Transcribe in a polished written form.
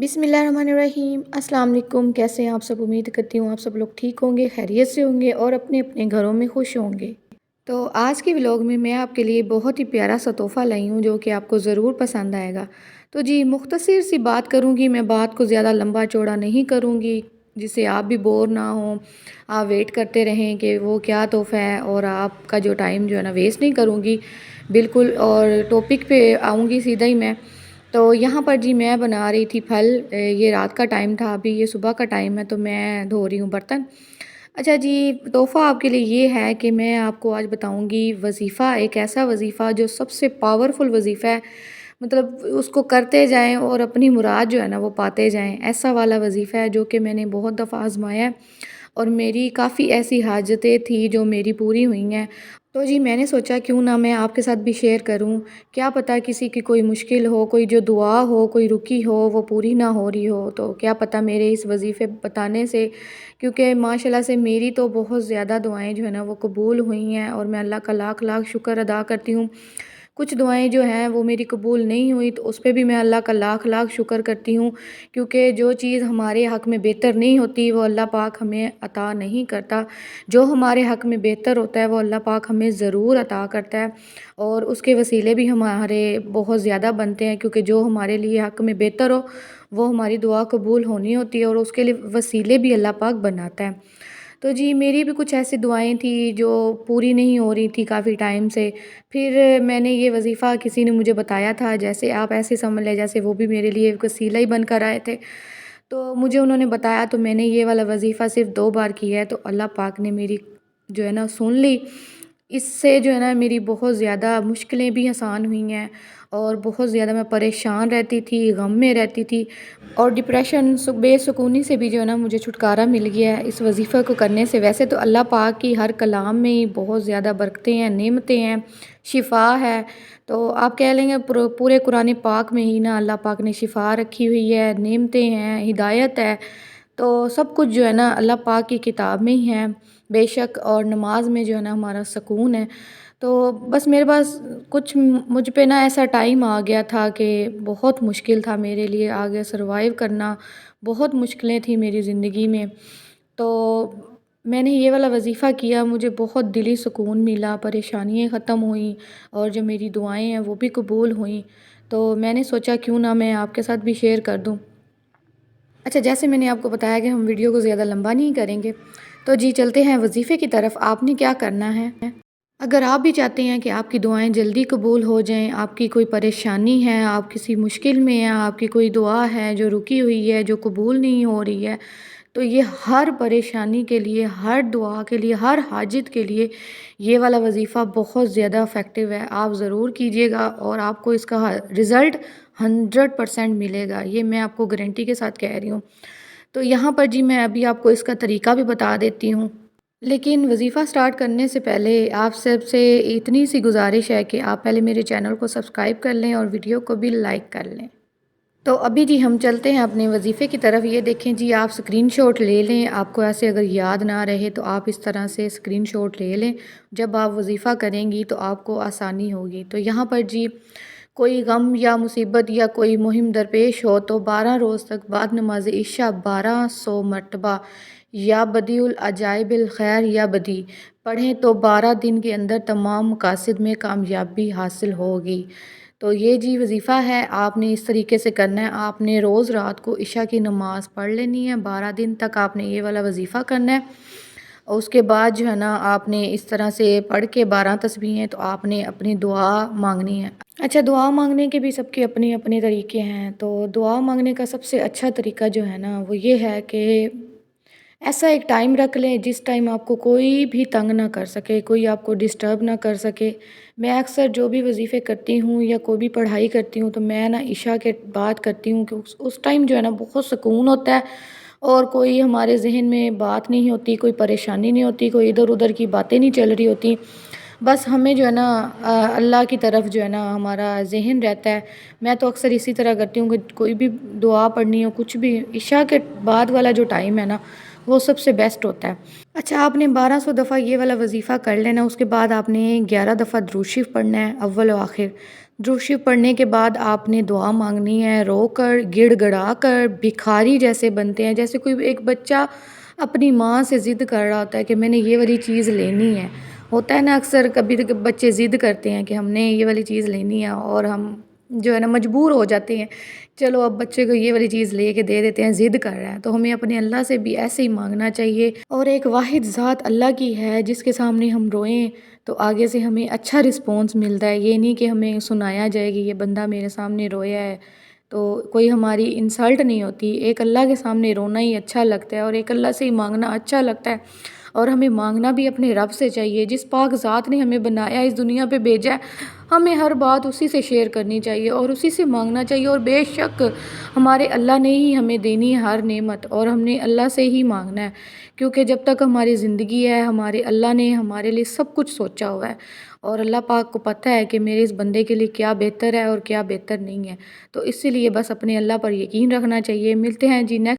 बिस्मिल्लाहिर्रहमानिर्रहीम। अस्सलाम वालेकुम। कैसे हैं आप सब? उम्मीद करती हूँ आप सब लोग ठीक होंगे, खैरियत से होंगे और अपने अपने घरों में खुश होंगे। तो आज के व्लॉग में मैं आपके लिए बहुत ही प्यारा सा तोहफ़ा लाई हूँ जो कि आपको ज़रूर पसंद आएगा। तो जी मुख्तसर सी बात करूँगी, मैं बात को ज़्यादा लंबा चौड़ा नहीं करूँगी जिससे आप भी बोर ना हों, आप वेट करते रहें कि वो क्या तोहफ़ा है, और आपका जो टाइम जो है ना वेस्ट नहीं करूँगी बिल्कुल, और टॉपिक पे आऊँगी सीधा ही मैं। तो यहाँ पर जी मैं बना रही थी फल। ये रात का टाइम था, अभी ये सुबह का टाइम है, तो मैं धो रही हूँ बर्तन। अच्छा जी, तोहफ़ा आपके लिए ये है कि मैं आपको आज बताऊँगी वज़ीफ़ा, एक ऐसा वज़ीफ़ा जो सबसे पावरफुल वज़ीफ़ा है, मतलब उसको करते जाएँ और अपनी मुराद जो है ना वो पाते जाएँ। ऐसा वाला वज़ीफ़ा है जो कि मैंने बहुत दफ़ा आज़माया है और मेरी काफ़ी ऐसी हाजतें थी जो मेरी पूरी हुई हैं। तो जी मैंने सोचा क्यों ना मैं आपके साथ भी शेयर करूं, क्या पता किसी की कोई मुश्किल हो, कोई जो दुआ हो, कोई रुकी हो वो पूरी ना हो रही हो, तो क्या पता मेरे इस वज़ीफ़े बताने से, क्योंकि माशाल्लाह से मेरी तो बहुत ज़्यादा दुआएं जो है ना वो कबूल हुई हैं और मैं अल्लाह का लाख लाख शुक्र अदा करती हूँ। कुछ दुआएं जो हैं वो मेरी कबूल नहीं हुई, तो उस पे भी मैं अल्लाह का लाख लाख शुक्र करती हूँ, क्योंकि जो चीज़ हमारे हक़ में बेहतर नहीं होती वो अल्लाह पाक हमें अता नहीं करता। जो हमारे हक़ में बेहतर होता है वो अल्लाह पाक हमें ज़रूर अता करता है, और उसके वसीले भी हमारे बहुत ज़्यादा बनते हैं, क्योंकि जो हमारे लिए हक़ में बेहतर हो वो हमारी दुआ कबूल होनी होती है और उसके लिए वसीले भी अल्लाह पाक बनाता है। तो जी मेरी भी कुछ ऐसी दुआएं थी जो पूरी नहीं हो रही थी काफ़ी टाइम से। फिर मैंने ये वज़ीफ़ा किसी ने मुझे बताया था, जैसे आप ऐसे समझ लें जैसे वो भी मेरे लिए एक वसीला ही बनकर आए थे। तो मुझे उन्होंने बताया, तो मैंने ये वाला वज़ीफ़ा सिर्फ़ 2 बार किया है, तो अल्लाह पाक ने मेरी जो है ना सुन ली। इससे जो है ना मेरी बहुत ज़्यादा मुश्किलें भी आसान हुई हैं, और बहुत ज़्यादा मैं परेशान रहती थी, गम में रहती थी, और डिप्रेशन बेसुकूनी से भी जो है ना मुझे छुटकारा मिल गया है इस वज़ीफ़े को करने से। वैसे तो अल्लाह पाक की हर कलाम में ही बहुत ज़्यादा बरकतें हैं, नेमतें हैं, शिफ़ा है। तो आप कह लेंगे पूरे कुरान पाक में ही ना अल्लाह पाक ने शिफ़ा रखी हुई है, नेमतें हैं, हिदायत है। तो सब कुछ जो है ना अल्लाह पाक की किताब में ही है बेशक, और नमाज में जो है ना हमारा सुकून है। तो बस मेरे पास कुछ मुझ पे ना ऐसा टाइम आ गया था कि बहुत मुश्किल था मेरे लिए आगे सरवाइव करना, बहुत मुश्किलें थी मेरी ज़िंदगी में। तो मैंने ये वाला वज़ीफ़ा किया, मुझे बहुत दिली सुकून मिला, परेशानियाँ ख़त्म हुईं और जो मेरी दुआएं हैं वो भी कबूल हुईं। तो मैंने सोचा क्यों ना मैं आपके साथ भी शेयर कर दूँ। अच्छा, जैसे मैंने आपको बताया कि हम वीडियो को ज़्यादा लंबा नहीं करेंगे, तो जी चलते हैं वज़ीफ़े की तरफ। आपने क्या करना है, अगर आप भी चाहते हैं कि आपकी दुआएं जल्दी कबूल हो जाएं, आपकी कोई परेशानी है, आप किसी मुश्किल में हैं, आपकी कोई दुआ है जो रुकी हुई है, जो कबूल नहीं हो रही है, तो ये हर परेशानी के लिए, हर दुआ के लिए, हर हाजत के लिए ये वाला वज़ीफ़ा बहुत ज़्यादा इफ़ेक्टिव है। आप ज़रूर कीजिएगा और आपको इसका रिज़ल्ट 100% मिलेगा, ये मैं आपको गारंटी के साथ कह रही हूँ। तो यहाँ पर जी मैं अभी आपको इसका तरीका भी बता देती हूँ। लेकिन वज़ीफ़ा स्टार्ट करने से पहले आप सबसे इतनी सी गुज़ारिश है कि आप पहले मेरे चैनल को सब्सक्राइब कर लें और वीडियो को भी लाइक कर लें। तो अभी जी हम चलते हैं अपने वज़ीफ़े की तरफ। ये देखें जी, आप स्क्रीनशॉट ले लें, आपको ऐसे अगर याद ना रहे तो आप इस तरह से स्क्रीनशॉट ले लें, जब आप वज़ीफ़ा करेंगी तो आपको आसानी होगी। तो यहाँ पर जी कोई गम या मुसीबत या कोई मुहिम दरपेश हो तो 12 रोज़ तक बाद नमाज इशा 1200 मरतबा या बदीउल अजाइबिल खैर या बदी पढ़ें तो 12 दिन के अंदर तमाम मकासद में कामयाबी हासिल होगी। तो ये जी वज़ीफ़ा है, आपने इस तरीके से करना है। आपने रोज़ रात को इशा की नमाज़ पढ़ लेनी है, 12 दिन तक आपने ये वाला वज़ीफ़ा करना है, और उसके बाद जो है ना आपने इस तरह से पढ़ के 12 तस्बीहें तो आपने अपनी दुआ मांगनी है। अच्छा, दुआ मांगने के भी सबके अपने अपने तरीके हैं। तो दुआ मांगने का सबसे अच्छा तरीका जो है ना वो ये है कि ऐसा एक टाइम रख लें जिस टाइम आपको कोई भी तंग ना कर सके, कोई आपको डिस्टर्ब ना कर सके। मैं अक्सर जो भी वज़ीफ़े करती हूँ या कोई भी पढ़ाई करती हूँ तो मैं ना इशा के बाद करती हूँ कि उस टाइम जो है ना बहुत सुकून होता है, और कोई हमारे ज़हन में बात नहीं होती, कोई परेशानी नहीं होती, कोई इधर-उधर की बातें नहीं चल रही होती। बस हमें जो है ना अल्लाह की तरफ जो है ना हमारा ज़हन रहता है। मैं तो अक्सर इसी तरह करती हूँ कि कोई भी दुआ पढ़नी हो, कुछ भी, इशा के बाद वाला जो टाइम है ना वो सबसे बेस्ट होता है। अच्छा, आपने 1200 दफ़ा ये वाला वज़ीफ़ा कर लेना, उसके बाद आपने 11 दफ़ा दुरूद शरीफ पढ़ना है अव्वल व आखिर। درود شریف پڑھنے کے بعد آپ نے دعا مانگنی ہے، رو کر گڑ گڑا کر بھکاری جیسے بنتے ہیں، جیسے کوئی ایک بچہ اپنی ماں سے ضد کر رہا ہوتا ہے کہ میں نے یہ والی چیز لینی ہے۔ ہوتا ہے نا، اکثر کبھی بچے ضد کرتے ہیں کہ ہم نے یہ والی چیز لینی ہے، اور ہم جو ہے نا مجبور ہو جاتے ہیں، چلو اب بچے کو یہ والی چیز لے کے دے دیتے ہیں، ضد کر رہا ہے، تو ہمیں اپنے اللہ سے بھی ایسے ہی مانگنا چاہیے۔ اور ایک واحد ذات اللہ کی ہے جس کے سامنے ہم روئیں تو آگے سے ہمیں اچھا رسپانس ملتا ہے، یہ نہیں کہ ہمیں سنایا جائے کہ یہ بندہ میرے سامنے رویا ہے تو کوئی ہماری انسلٹ نہیں ہوتی۔ ایک اللہ کے سامنے رونا ہی اچھا لگتا ہے، اور ایک اللہ سے ہی مانگنا اچھا لگتا ہے، اور ہمیں مانگنا بھی اپنے رب سے چاہیے جس پاک ذات نے ہمیں بنایا، اس دنیا پہ بھیجا ہے۔ ہمیں ہر بات اسی سے شیئر کرنی چاہیے اور اسی سے مانگنا چاہیے، اور بے شک ہمارے اللہ نے ہی ہمیں دینی ہے ہر نعمت، اور ہم نے اللہ سے ہی مانگنا ہے، کیونکہ جب تک ہماری زندگی ہے ہمارے اللہ نے ہمارے لیے سب کچھ سوچا ہوا ہے، اور اللہ پاک کو پتہ ہے کہ میرے اس بندے کے لیے کیا بہتر ہے اور کیا بہتر نہیں ہے۔ تو اسی لیے بس اپنے اللہ پر یقین رکھنا چاہیے۔ ملتے ہیں جی نیکسٹ